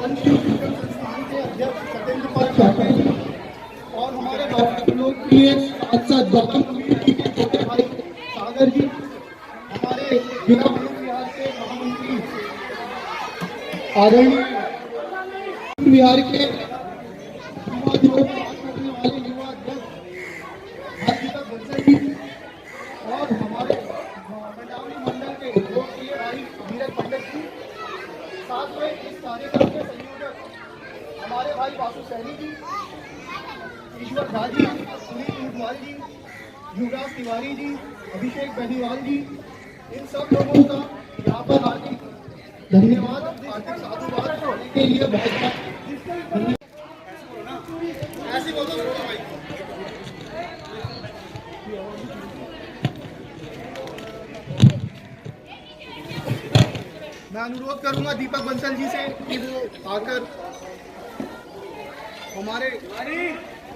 पंचशील संस्थान के अध्यक्ष सत्येंद्र पाल चाके और हमारे लोकप्रिय सांसद गौतम गंभीर जी के छोटे भाई सागर जी, हमारे जिला बिहार के महामंत्री आदरणीय बिहार के युवा अध्यक्ष दीपक बंसल जी और हमारे मंडल के लोकप्रिय भाई नीरज पंडित जी, साथ में इस कार्यक्रम के संयोजक हमारे भाई बासु सैनी जी, ईश्वर झा जी, सुनील ऊंटवाल जी, युवराज तिवारी जी, अभिषेक बेनीवाल जी, इन सब लोगों का यहाँ पर हार्दिक धन्यवाद, हार्दिक साधुवाद होने के लिए बहुत ऐसी बोलो भाई। मैं अनुरोध करूंगा दीपक बंसल जी से कि वो आकर हमारे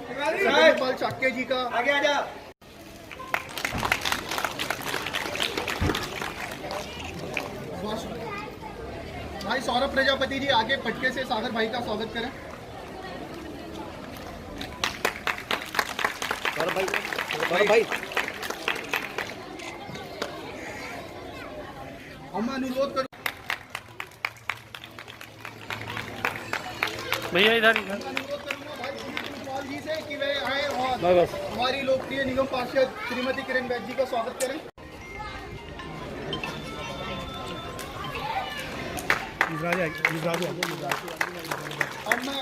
सत्येंद्र पाल चाके जी का आगे आ जा। भाई सौरभ प्रजापति जी आगे पटके से सागर भाई का स्वागत करें। भाई हम अनुरोध करूँ भैया इधर अनुरोध करूंगा भाई सुनील जी से कि वे आए और हमारी लोकप्रिय निगम पार्षद श्रीमती किरण बैद जी का स्वागत करें। अब मैं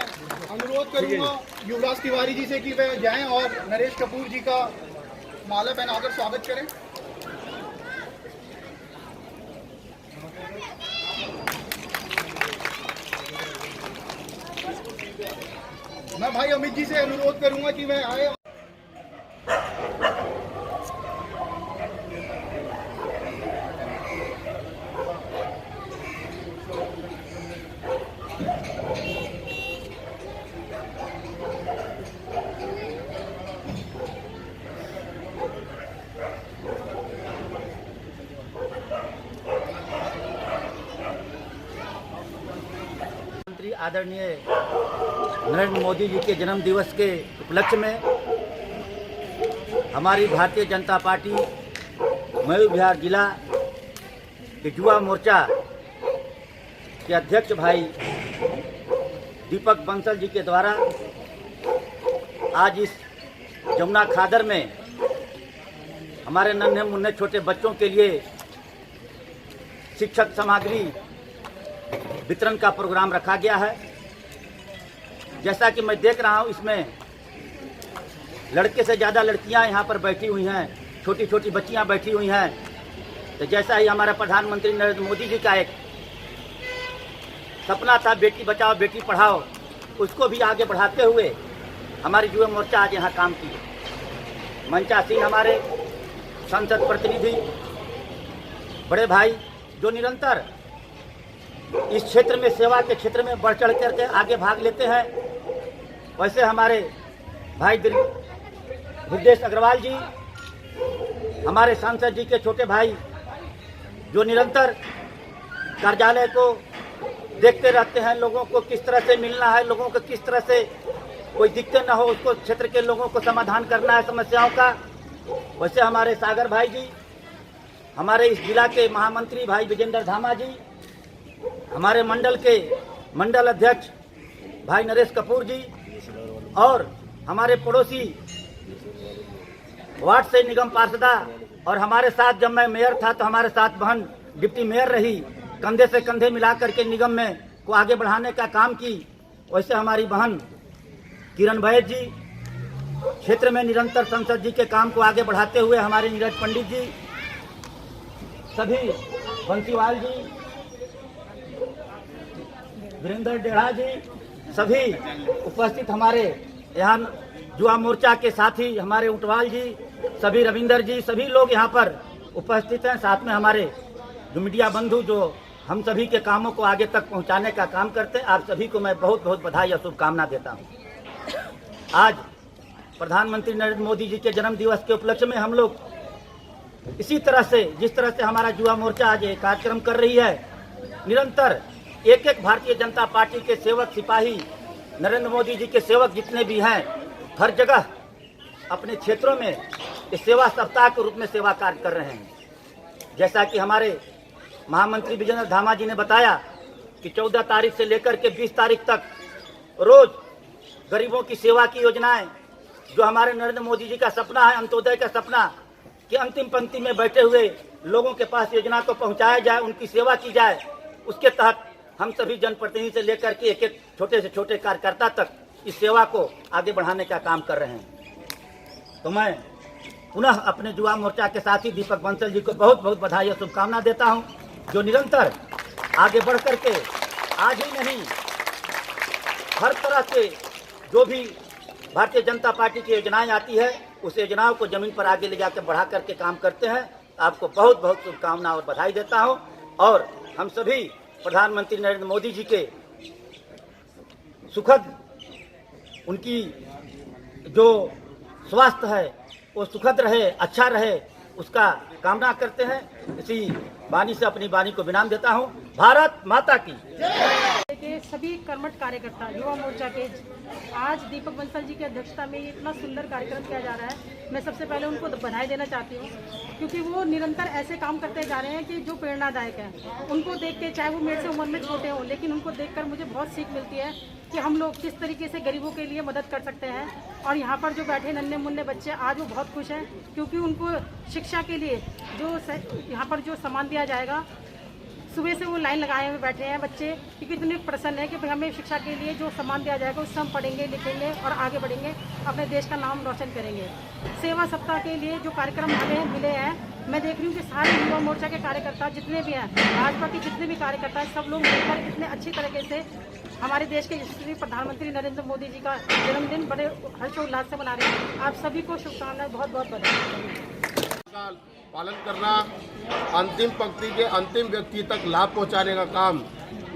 अनुरोध करूंगा युवराज तिवारी जी से कि वे जाएं और नरेश कपूर जी का माला पहनाकर स्वागत करें। मैं भाई अमित जी से अनुरोध करूंगा कि वे आए। आदरणीय नरेंद्र मोदी जी के जन्म दिवस के उपलक्ष्य में हमारी भारतीय जनता पार्टी मयूर विहार जिला के युवा मोर्चा के अध्यक्ष भाई दीपक बंसल जी के द्वारा आज इस जमुना खादर में हमारे नन्हे मुन्ने छोटे बच्चों के लिए शिक्षक सामग्री वितरण का प्रोग्राम रखा गया है। जैसा कि मैं देख रहा हूं, इसमें लड़के से ज़्यादा लड़कियां यहां पर बैठी हुई हैं, छोटी छोटी बच्चियां बैठी हुई हैं। तो जैसा ही हमारा प्रधानमंत्री नरेंद्र मोदी जी का एक सपना था बेटी बचाओ बेटी पढ़ाओ, उसको भी आगे बढ़ाते हुए हमारी युवा मोर्चा आज यहाँ काम की। मंचासीन हमारे संसद प्रतिनिधि बड़े भाई जो निरंतर इस क्षेत्र में सेवा के क्षेत्र में बढ़ चढ़ करके आगे भाग लेते हैं, वैसे हमारे भाई हृदय अग्रवाल जी, हमारे सांसद जी के छोटे भाई जो निरंतर कार्यालय को देखते रहते हैं, लोगों को किस तरह से मिलना है, लोगों को किस तरह से कोई दिक्कत न हो, उसको क्षेत्र के लोगों को समाधान करना है समस्याओं का। वैसे हमारे सागर भाई जी, हमारे इस जिला के महामंत्री भाई विजेंद्र धामा जी, हमारे मंडल के मंडल अध्यक्ष भाई नरेश कपूर जी और हमारे पड़ोसी वार्ड से निगम पार्षदा और हमारे साथ जब मैं मेयर था तो हमारे साथ बहन डिप्टी मेयर रही, कंधे से कंधे मिला करके निगम में को आगे बढ़ाने का काम की। वैसे हमारी बहन किरण बैद जी क्षेत्र में निरंतर संसद जी के काम को आगे बढ़ाते हुए हमारे नीरज पंडित जी, सभी बंसीवाल जी, वीरेंद्र डेढ़ा जी, सभी उपस्थित हमारे यहाँ युवा मोर्चा के साथी हमारे ऊंटवाल जी, सभी रविंदर जी, सभी लोग यहाँ पर उपस्थित हैं। साथ में हमारे जो मीडिया बंधु जो हम सभी के कामों को आगे तक पहुँचाने का काम करते हैं, आप सभी को मैं बहुत बहुत बधाई और शुभकामना देता हूँ। आज प्रधानमंत्री नरेंद्र मोदी जी के जन्म दिवस के उपलक्ष्य में हम लोग इसी तरह से, जिस तरह से हमारा युवा मोर्चा आज कार्यक्रम कर रही है, निरंतर एक एक भारतीय जनता पार्टी के सेवक सिपाही, नरेंद्र मोदी जी के सेवक जितने भी हैं, हर जगह अपने क्षेत्रों में इस सेवा सप्ताह के रूप में सेवा कार्य कर रहे हैं। जैसा कि हमारे महामंत्री विजेंद्र धामा जी ने बताया कि 14 तारीख से लेकर के 20 तारीख तक रोज गरीबों की सेवा की योजनाएं, जो हमारे नरेंद्र मोदी जी का सपना है, अंत्योदय का सपना, कि अंतिम पंक्ति में बैठे हुए लोगों के पास योजना को पहुंचाया जाए, उनकी सेवा की जाए। उसके तहत हम सभी जनप्रतिनिधि से लेकर के एक एक छोटे से छोटे कार्यकर्ता तक इस सेवा को आगे बढ़ाने का काम कर रहे हैं। तो मैं पुनः अपने युवा मोर्चा के साथी दीपक बंसल जी को बहुत बहुत बधाई और शुभकामना देता हूं, जो निरंतर आगे बढ़ करके आज ही नहीं, हर तरह से जो भी भारतीय जनता पार्टी की योजनाएं आती है, उस योजनाओं को जमीन पर आगे ले जाकर बढ़ा करके काम करते हैं। आपको बहुत बहुत शुभकामना और बधाई देता हूं। और हम सभी प्रधानमंत्री नरेंद्र मोदी जी के सुखद, उनकी जो स्वास्थ्य है वो सुखद रहे, अच्छा रहे, उसका कामना करते हैं। इसी वाणी से अपनी वाणी को विराम देता हूं। भारत माता की के सभी कर्मठ कार्यकर्ता युवा मोर्चा के आज दीपक बंसल जी की अध्यक्षता में इतना सुंदर कार्यक्रम किया जा रहा है। मैं सबसे पहले उनको बधाई देना चाहती हूँ, क्योंकि वो निरंतर ऐसे काम करते जा रहे हैं कि जो प्रेरणादायक है। उनको देख के, चाहे वो मेरे से उम्र में छोटे हों, लेकिन उनको देखकर मुझे बहुत सीख मिलती है कि हम लोग किस तरीके से गरीबों के लिए मदद कर सकते हैं। और यहाँ पर जो बैठे नन्हे मुन्ने बच्चे, आज वो बहुत खुश हैं, क्योंकि उनको शिक्षा के लिए जो यहाँ पर जो सामान दिया जाएगा, सुबह से वो लाइन लगाए हुए बैठे हैं बच्चे, क्योंकि इतने प्रसन्न है कि भाई हमें शिक्षा के लिए जो सामान दिया जाएगा उससे हम पढ़ेंगे, लिखेंगे और आगे बढ़ेंगे, अपने देश का नाम रोशन करेंगे। सेवा सप्ताह के लिए जो कार्यक्रम हमें मिले हैं, मैं देख रही हूँ कि सारे युवा मोर्चा के कार्यकर्ता जितने भी हैं, भाजपा के जितने भी कार्यकर्ता हैं, सब लोग मिलकर इतने अच्छी तरीके से हमारे देश के यशस्वी प्रधानमंत्री नरेंद्र मोदी जी का जन्मदिन बड़े हर्षोल्लास से मना रहे हैं। आप सभी को शुभकामनाएं, बहुत बहुत बधाई। पालन करना, अंतिम पंक्ति के अंतिम व्यक्ति तक लाभ पहुंचाने का काम,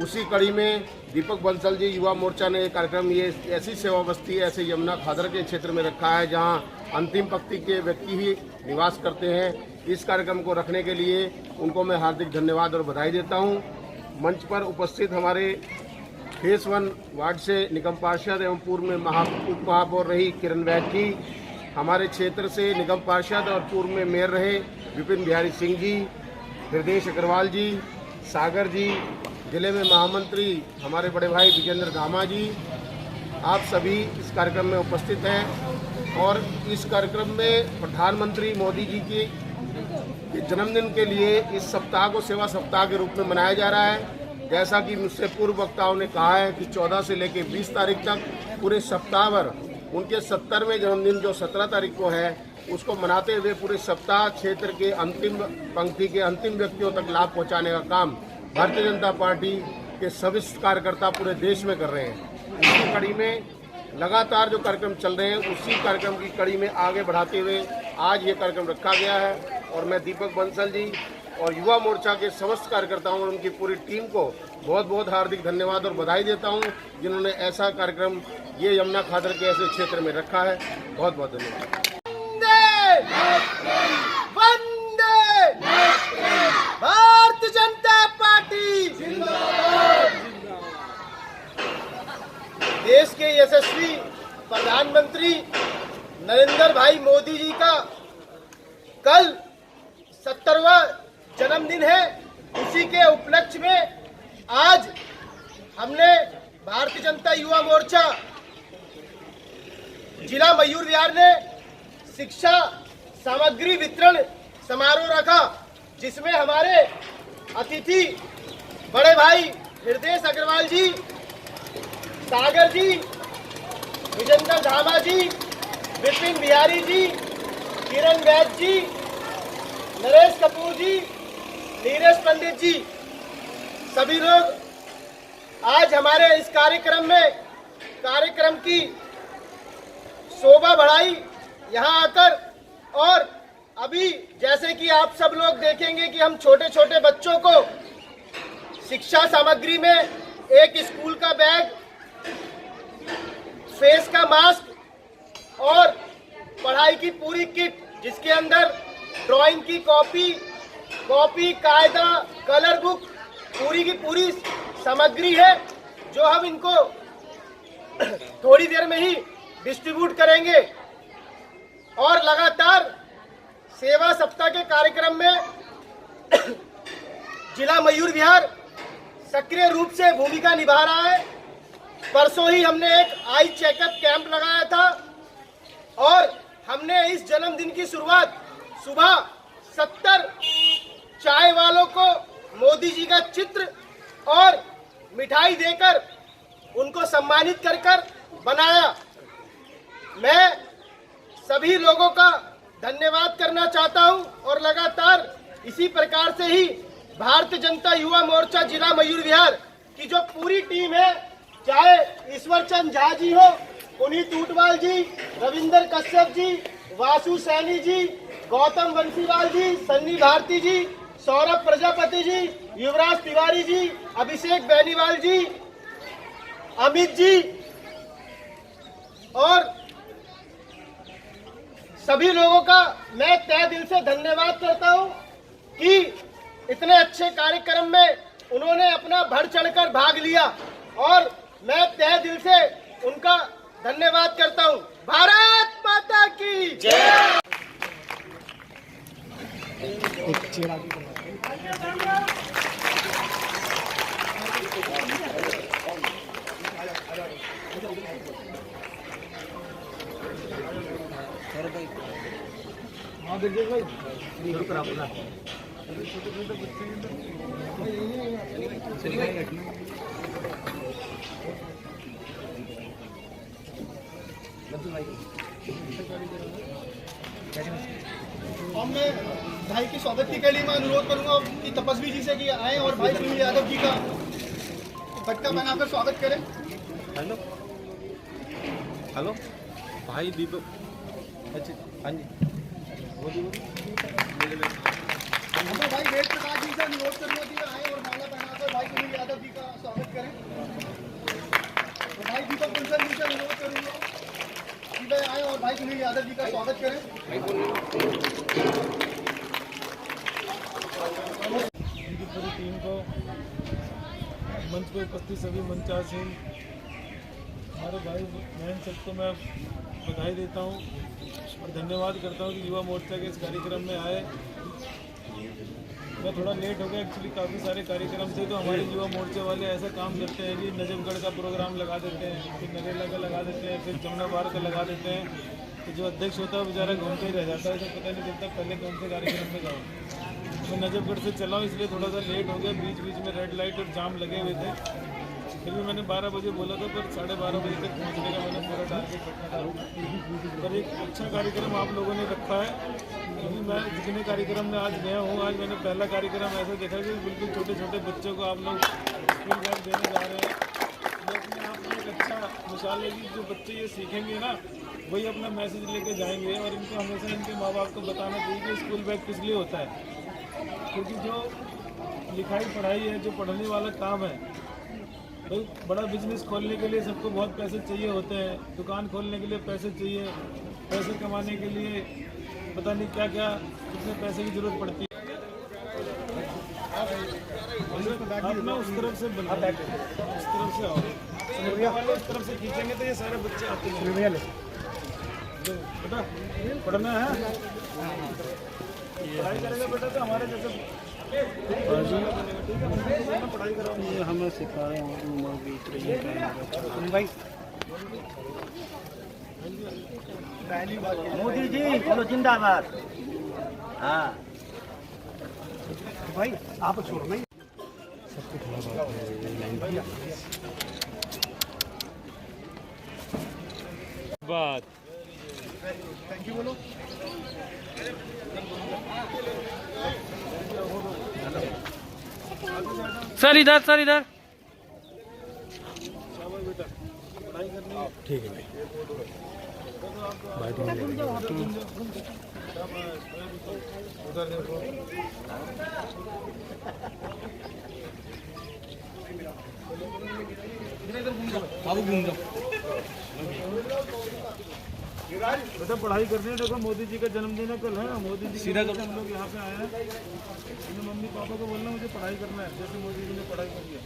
उसी कड़ी में दीपक बंसल जी युवा मोर्चा ने एक कार्यक्रम, ये ऐसी सेवा बस्ती ऐसे यमुना खादर के क्षेत्र में रखा है जहां अंतिम पंक्ति के व्यक्ति ही निवास करते हैं। इस कार्यक्रम को रखने के लिए उनको मैं हार्दिक धन्यवाद और बधाई देता हूं। मंच पर उपस्थित हमारे फेस 1 वार्ड से निगम पार्षद एवं पूर्व में उप महापौर रही किरण वैद जी, हमारे क्षेत्र से निगम पार्षद और पूर्व में मेयर रहे विपिन बिहारी सिंह जी, हृदय अग्रवाल जी, सागर जी, जिले में महामंत्री हमारे बड़े भाई विजेंद्र धामा जी, आप सभी इस कार्यक्रम में उपस्थित हैं। और इस कार्यक्रम में प्रधानमंत्री मोदी जी के जन्मदिन के लिए इस सप्ताह को सेवा सप्ताह के रूप में मनाया जा रहा है। जैसा कि मुझसे पूर्व वक्ताओं ने कहा है कि 14 से लेकर 20 तारीख तक पूरे सप्ताह भर उनके 70वें जन्मदिन जो 17 तारीख को है, उसको मनाते हुए पूरे सप्ताह क्षेत्र के अंतिम पंक्ति के अंतिम व्यक्तियों तक लाभ पहुंचाने का काम भारतीय जनता पार्टी के सभी कार्यकर्ता पूरे देश में कर रहे हैं। इसी कड़ी में लगातार जो कार्यक्रम चल रहे हैं, उसी कार्यक्रम की कड़ी में आगे बढ़ाते हुए आज ये कार्यक्रम रखा गया है। और मैं दीपक बंसल जी और युवा मोर्चा के समस्त कार्यकर्ताओं और उनकी पूरी टीम को बहुत बहुत हार्दिक धन्यवाद और बधाई देता हूं, जिन्होंने ऐसा कार्यक्रम ये यमुना खादर के ऐसे क्षेत्र में रखा है। बहुत बहुत धन्यवाद। भारतीय जनता पार्टी जिंदाबाद। देश के यशस्वी प्रधानमंत्री नरेंद्र भाई मोदी जी का कल 70वां जन्मदिन है। उसी के उपलक्ष्य में आज हमने भारतीय जनता युवा मोर्चा जिला मयूर विहार ने शिक्षा सामग्री वितरण समारोह रखा, जिसमें हमारे अतिथि बड़े भाई हृदय अग्रवाल जी, सागर जी, विजेंद्र धामा जी, विपिन बिहारी जी, किरण वैद जी, नरेश कपूर जी, नीरज पंडित जी, सभी लोग आज हमारे इस कार्यक्रम की शोभा बढ़ाई यहाँ आकर। और अभी जैसे कि आप सब लोग देखेंगे कि हम छोटे छोटे बच्चों को शिक्षा सामग्री में एक स्कूल का बैग, फेस का मास्क और पढ़ाई की पूरी किट, जिसके अंदर ड्राइंग की कॉपी, कायदा, कलर बुक, पूरी की पूरी सामग्री है जो हम इनको थोड़ी देर में ही डिस्ट्रीब्यूट करेंगे। और लगातार सेवा सप्ताह के कार्यक्रम में जिला मयूर विहार सक्रिय रूप से भूमिका निभा रहा है। परसों ही हमने एक आई चेकअप कैंप लगाया था और हमने इस जन्मदिन की शुरुआत सुबह 70 चाय वालों को मोदी जी का चित्र और मिठाई देकर उनको सम्मानित कर कर बनाया। मैं सभी लोगों का धन्यवाद करना चाहता हूं और लगातार इसी प्रकार से ही भारतीय जनता युवा मोर्चा जिला मयूर विहार की जो पूरी टीम है, चाहे ईश्वर चंद झा जी हो, पुनीत ऊटवाल जी, रविंदर कश्यप जी, वासु सैनी जी, गौतम बंसीवाल जी, सन्नी भारती जी, सौरभ प्रजापति जी, युवराज तिवारी जी, अभिषेक बेनीवाल जी, अमित जी और सभी लोगों का मैं तहे दिल से धन्यवाद करता हूं कि इतने अच्छे कार्यक्रम में उन्होंने अपना बढ़ चढ़कर भाग लिया और मैं तहे दिल से उनका धन्यवाद करता हूं। भारत माता की जय। और मैं भाई की स्वागत के लिए मैं अनुरोध करूंगा कि तपस्वी जी से कि आए और भाई सुनील यादव जी का पट्टा बनाकर स्वागत करें। हेलो हेलो भाई दीपक, अच्छा हाँ जी मैं भाई वेद प्रकाश जी से अनुरोध करूंगा कि आए और माला पहनाकर भाई सुनील यादव जी का स्वागत करें। तो भाई दीपक बंसल जी से अनुरोध करूंगा कि वे आए और भाई सुनील यादव जी का स्वागत करें। पूरी टीम को, मंच पे उपस्थित सभी मंचासीन हमारे भाई बहन सबको मैं बधाई देता हूँ और धन्यवाद करता हूँ कि युवा मोर्चा के इस कार्यक्रम में आए। मैं थोड़ा लेट हो गया, एक्चुअली काफ़ी सारे कार्यक्रम थे, तो हमारे युवा मोर्चे वाले ऐसा काम करते हैं कि नजफगढ़ का प्रोग्राम लगा देते हैं, फिर नरेला का लगा देते हैं, फिर जमुना पार का लगा देते हैं। तो जो अध्यक्ष होता है बेचारा घूमते ही रह जाता है, उसे पता नहीं चलता पहले कौन से कार्यक्रम में जाऊँ। मैं नजफगढ़ से चला हूँ, इसलिए थोड़ा सा लेट हो गया। बीच बीच में रेड लाइट और जाम लगे हुए थे, फिर भी मैंने 12 बजे बोला था, पर 12:30 बजे तक पहुँचने का मैंने पूरा टारगेट रखा था। पर एक अच्छा कार्यक्रम आप लोगों ने रखा है, क्योंकि मैं जितने कार्यक्रम में आज गया हूँ, आज मैंने पहला कार्यक्रम ऐसा देखा कि बिल्कुल छोटे छोटे बच्चों को आप लोग स्कूल बैग देने जा रहे हैं। ये अपने आप में एक अच्छा मिसाल है कि जो बच्चे ये सीखेंगे ना, वही अपना मैसेज लेके जाएंगे। और इनको हमेशा इनके माँ बाप को बताना चाहिए कि स्कूल बैग किस लिए होता है, क्योंकि जो लिखाई पढ़ाई है, जो पढ़ने वाला काम है, भाई बड़ा बिजनेस खोलने के लिए सबको बहुत पैसे चाहिए होते हैं, दुकान खोलने के लिए पैसे चाहिए, पैसे कमाने के लिए पता नहीं क्या क्या कितने पैसे की जरूरत पड़ती है। आप ना उस तरफ से बना, उस तरफ से आओ, उस तरफ से खींचेंगे तो ये सारे बच्चे आते हैं। बेटा पढ़ना है, पढ़ाई करेगा बेटा तो हमारे जैसे पढ़ाई करो। ये हमें सिखा रहे हैं भाई। मोदी जी चलो जिंदाबाद। हाँ भाई आप छोड़ना ही बात। थैंक यू बोलो। सर इधर, सर इधर। पढ़ाई करनी है, ठीक है भाई। उधर देखो, बाबू घूम जाओ। बेटा पढ़ाई करनी है, देखो मोदी जी का जन्मदिन है कल, है मोदी जी सीधा हम लोग यहाँ पे आए हैं, मम्मी पापा को बोलना मुझे पढ़ाई करना है, जैसे मोदी जी ने पढ़ाई करी है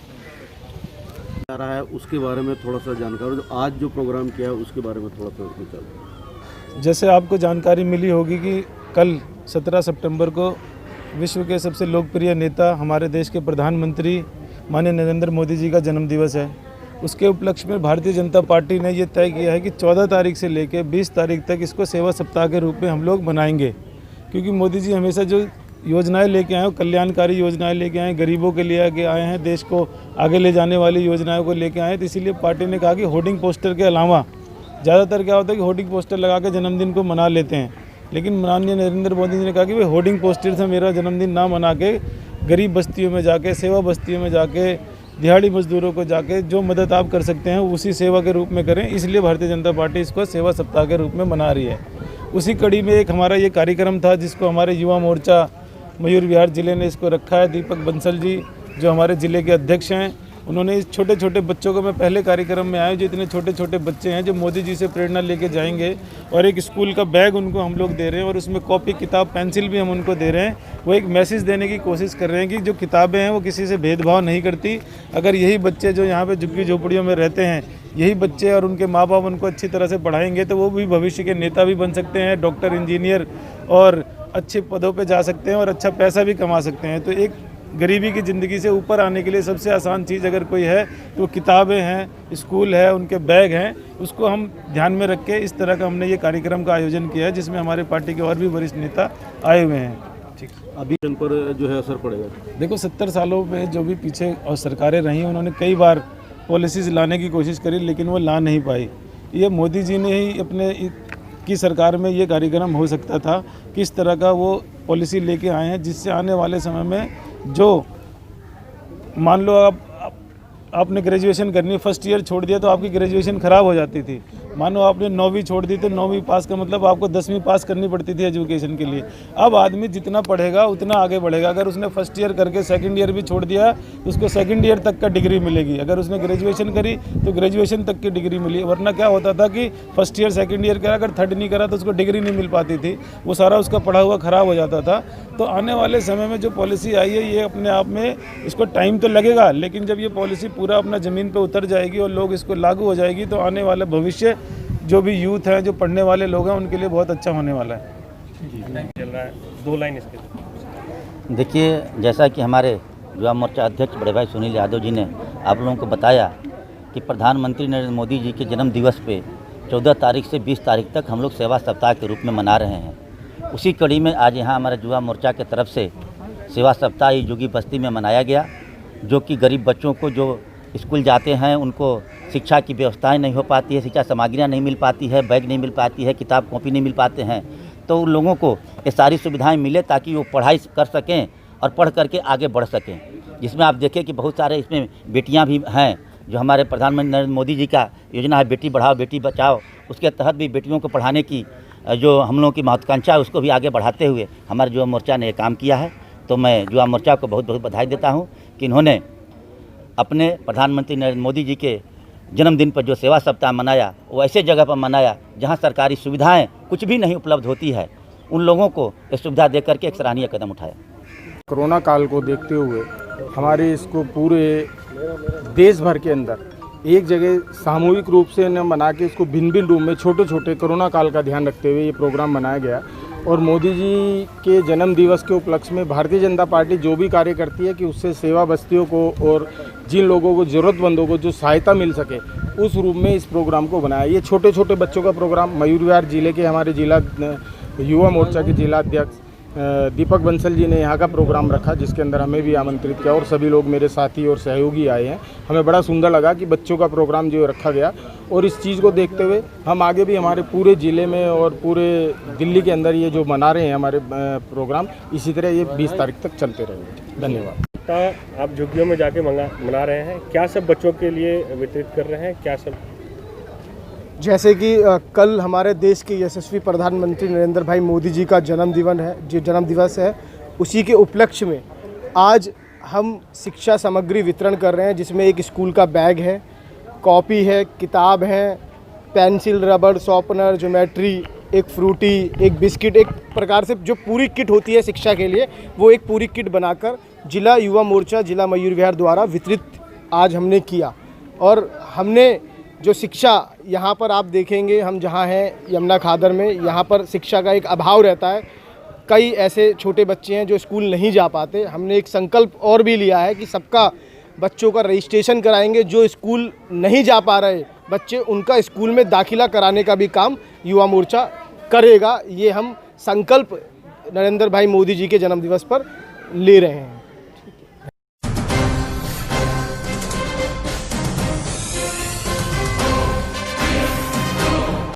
आ रहा है उसके बारे में थोड़ा सा जानकारी, आज जो प्रोग्राम किया है उसके बारे में थोड़ा सा विचार। जैसे आपको जानकारी मिली होगी कि कल 17 सितंबर को विश्व के सबसे लोकप्रिय नेता हमारे देश के प्रधानमंत्री माननीय नरेंद्र मोदी जी का जन्मदिवस है। उसके उपलक्ष्य में भारतीय जनता पार्टी ने ये तय किया है कि 14 तारीख से लेकर 20 तारीख तक इसको सेवा सप्ताह के रूप में हम लोग मनाएंगे, क्योंकि मोदी जी हमेशा जो योजनाएं लेके आए, कल्याणकारी योजनाएं लेके आए, गरीबों के लिए आए हैं, देश को आगे ले जाने वाली योजनाओं को लेके आए हैं। तो इसीलिए पार्टी ने कहा कि होर्डिंग पोस्टर के अलावा ज़्यादातर क्या होता है कि होर्डिंग पोस्टर लगा के जन्मदिन को मना लेते हैं, लेकिन माननीय नरेंद्र मोदी जी ने कहा कि भाई होर्डिंग पोस्टर से मेरा जन्मदिन ना मना के गरीब बस्तियों में जाके, सेवा बस्तियों में जाके, दिहाड़ी मजदूरों को जाके जो मदद आप कर सकते हैं उसी सेवा के रूप में करें। इसलिए भारतीय जनता पार्टी इसको सेवा सप्ताह के रूप में मना रही है। उसी कड़ी में एक हमारा ये कार्यक्रम था जिसको हमारे युवा मोर्चा मयूर विहार जिले ने इसको रखा है। दीपक बंसल जी जो हमारे ज़िले के अध्यक्ष हैं, उन्होंने इस छोटे छोटे बच्चों को, मैं पहले कार्यक्रम में आया जो इतने छोटे छोटे बच्चे हैं जो मोदी जी से प्रेरणा लेके जाएंगे, और एक स्कूल का बैग उनको हम लोग दे रहे हैं और उसमें कॉपी किताब पेंसिल भी हम उनको दे रहे हैं। वो एक मैसेज देने की कोशिश कर रहे हैं कि जो किताबें हैं वो किसी से भेदभाव नहीं करती। अगर यही बच्चे जो यहाँ पे झुग्गी झोपड़ियों में रहते हैं, यही बच्चे और उनके माँ बाप उनको अच्छी तरह से पढ़ाएंगे तो वो भी भविष्य के नेता भी बन सकते हैं, डॉक्टर, इंजीनियर और अच्छे पदों पे जा सकते हैं और अच्छा पैसा भी कमा सकते हैं। तो एक गरीबी की ज़िंदगी से ऊपर आने के लिए सबसे आसान चीज़ अगर कोई है तो किताबें हैं, स्कूल है, उनके बैग हैं, उसको हम ध्यान में रख के इस तरह का हमने ये कार्यक्रम का आयोजन किया है जिसमें हमारे पार्टी के और भी वरिष्ठ नेता आए हुए हैं। ठीक, अभी इन पर जो है असर पड़ेगा। देखो 70 सालों में जो भी पीछे और सरकारें रहीं उन्होंने कई बार पॉलिसीज़ लाने की कोशिश करी लेकिन वो ला नहीं पाई। ये मोदी जी ने ही अपने की सरकार में ये कार्यक्रम हो सकता था, किस तरह का वो पॉलिसी लेके आए हैं जिससे आने वाले समय में जो मान लो आपने ग्रेजुएशन करनी है, फर्स्ट ईयर छोड़ दिया तो आपकी ग्रेजुएशन ख़राब हो जाती थी। मानो आपने 9वीं छोड़ दी तो 9वीं पास का मतलब आपको 10वीं पास करनी पड़ती थी एजुकेशन के लिए। अब आदमी जितना पढ़ेगा उतना आगे बढ़ेगा। अगर उसने फर्स्ट ईयर करके सेकंड ईयर भी छोड़ दिया तो उसको सेकंड ईयर तक का डिग्री मिलेगी। अगर उसने ग्रेजुएशन करी तो ग्रेजुएशन तक की डिग्री मिली। वरना क्या होता था कि फर्स्ट ईयर सेकंड ईयर करा, अगर थर्ड नहीं करा तो उसको डिग्री नहीं मिल पाती थी, वो सारा उसका पढ़ा हुआ ख़राब हो जाता था। तो आने वाले समय में जो पॉलिसी आई है ये अपने आप में, इसको टाइम तो लगेगा, लेकिन जब ये पॉलिसी पूरा अपना ज़मीन पर उतर जाएगी और लोग इसको लागू हो जाएगी तो आने वाला भविष्य जो भी यूथ है, जो पढ़ने वाले लोग हैं, उनके लिए बहुत अच्छा होने वाला है। चल रहा है 2 लाइन इसके। देखिए, जैसा कि हमारे युवा मोर्चा अध्यक्ष बड़े भाई सुनील यादव जी ने आप लोगों को बताया कि प्रधानमंत्री नरेंद्र मोदी जी के जन्म दिवस पे 14 तारीख से 20 तारीख तक हम लोग सेवा सप्ताह के रूप में मना रहे हैं। उसी कड़ी में आज यहाँ हमारे युवा मोर्चा के तरफ से सेवा सप्ताह ये जुगी बस्ती में मनाया गया, जो कि गरीब बच्चों को जो स्कूल जाते हैं उनको शिक्षा की व्यवस्थाएं नहीं हो पाती है, शिक्षा सामग्रियाँ नहीं मिल पाती है, बैग नहीं मिल पाती है, किताब कॉपी नहीं मिल पाते हैं, तो उन लोगों को ये सारी सुविधाएं मिले ताकि वो पढ़ाई कर सकें और पढ़ करके आगे बढ़ सकें। जिसमें आप देखें कि बहुत सारे इसमें बेटियां भी हैं, जो हमारे प्रधानमंत्री नरेंद्र मोदी जी का योजना है बेटी बढ़ाओ बेटी बचाओ, उसके तहत भी बेटियों को पढ़ाने की जो हम लोगों की महत्वाकांक्षा है उसको भी आगे बढ़ाते हुए हमारे युवा मोर्चा ने ये काम किया है। तो मैं युवा मोर्चा को बहुत बहुत बधाई देता हूँ कि इन्होंने अपने प्रधानमंत्री नरेंद्र मोदी जी के जन्मदिन पर जो सेवा सप्ताह मनाया वो ऐसे जगह पर मनाया जहां सरकारी सुविधाएं कुछ भी नहीं उपलब्ध होती है, उन लोगों को ये सुविधा दे करके एक सराहनीय कदम उठाया। कोरोना काल को देखते हुए हमारे इसको पूरे देश भर के अंदर एक जगह सामूहिक रूप से न मना के इसको भिन्न भिन्न रूप में छोटे छोटे कोरोना काल का ध्यान रखते हुए ये प्रोग्राम मनाया गया। और मोदी जी के जन्म दिवस के उपलक्ष्य में भारतीय जनता पार्टी जो भी कार्य करती है कि उससे सेवा बस्तियों को और जिन लोगों को ज़रूरतमंदों को जो सहायता मिल सके उस रूप में इस प्रोग्राम को बनाया। ये छोटे छोटे बच्चों का प्रोग्राम मयूर विहार जिले के हमारे जिला युवा मोर्चा के जिला अध्यक्ष दीपक बंसल जी ने यहाँ का प्रोग्राम रखा, जिसके अंदर हमें भी आमंत्रित किया और सभी लोग मेरे साथी और सहयोगी आए हैं। हमें बड़ा सुंदर लगा कि बच्चों का प्रोग्राम जो रखा गया, और इस चीज़ को देखते हुए हम आगे भी हमारे पूरे ज़िले में और पूरे दिल्ली के अंदर ये जो मना रहे हैं हमारे प्रोग्राम, इसी तरह ये 20 तारीख तक चलते रहेंगे। धन्यवाद। आप झुग्गियों में जाके मना रहे हैं, क्या सब बच्चों के लिए वितरित कर रहे हैं, क्या सब? जैसे कि कल हमारे देश के यशस्वी प्रधानमंत्री नरेंद्र भाई मोदी जी का जन्म दिवस है, उसी के उपलक्ष्य में आज हम शिक्षा सामग्री वितरण कर रहे हैं, जिसमें एक स्कूल का बैग है, कॉपी है, किताब है, पेंसिल, रबड़, शॉर्पनर, ज्योमेट्री एक फ्रूटी, एक बिस्किट, एक प्रकार से जो पूरी किट होती है शिक्षा के लिए, वो एक पूरी किट बनाकर जिला युवा मोर्चा, जिला मयूर विहार द्वारा वितरित आज हमने किया। और हमने जो शिक्षा यहाँ पर आप देखेंगे, हम जहाँ हैं यमुना खादर में, यहाँ पर शिक्षा का एक अभाव रहता है। कई ऐसे छोटे बच्चे हैं जो स्कूल नहीं जा पाते। हमने एक संकल्प और भी लिया है कि सबका बच्चों का रजिस्ट्रेशन कराएंगे। जो स्कूल नहीं जा पा रहे बच्चे, उनका स्कूल में दाखिला कराने का भी काम युवा मोर्चा करेगा। ये हम संकल्प नरेंद्र भाई मोदी जी के जन्मदिवस पर ले रहे हैं।